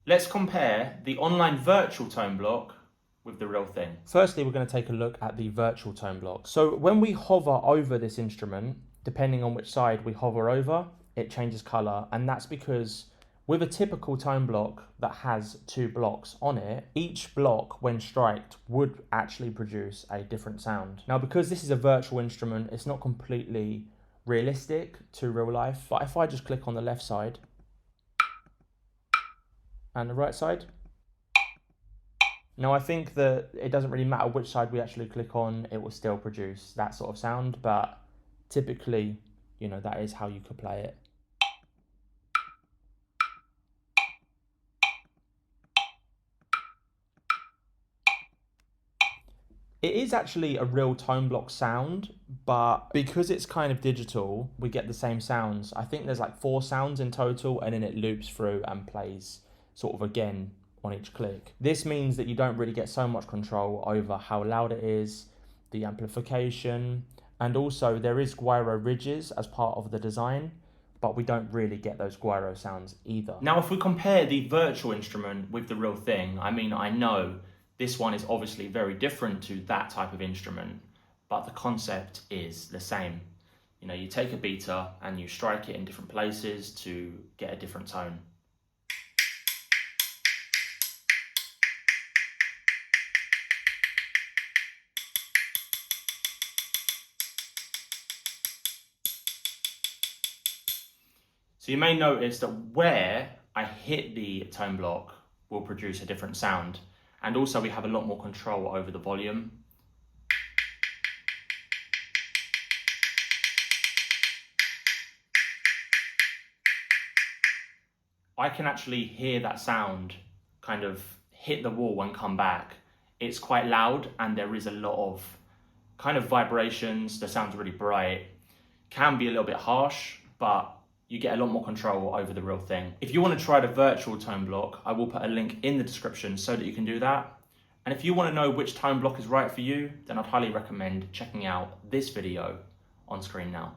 Let's compare the online virtual tone block with the real thing. Firstly, we're going to take a look at the virtual tone block. So when we hover over this instrument, depending on which side we hover over, it changes color. And that's because with a typical tone block that has 2 blocks on it, each block when striked would actually produce a different sound. Now, because this is a virtual instrument, it's not completely realistic to real life. But if I just click on the left side and the right side, now I think that it doesn't really matter which side we actually click on, it will still produce that sort of sound, but typically, that is how you could play it. It is actually a real tone block sound, but because it's kind of digital, we get the same sounds. I think there's like 4 sounds in total, and then it loops through and plays sort of again on each click. This means that you don't really get so much control over how loud it is, the amplification, and also there is guiro ridges as part of the design, but we don't really get those guiro sounds either. Now, if we compare the virtual instrument with the real thing, I know this one is obviously very different to that type of instrument, but the concept is the same. You take a beater and you strike it in different places to get a different tone. So you may notice that where I hit the tone block will produce a different sound. And also we have a lot more control over the volume. I can actually hear that sound kind of hit the wall and come back. It's quite loud and there is a lot of kind of vibrations. The sound's really bright. Can be a little bit harsh, but you get a lot more control over the real thing. If you want to try the virtual tone block, I will put a link in the description so that you can do that. And if you want to know which tone block is right for you, then I'd highly recommend checking out this video on screen now.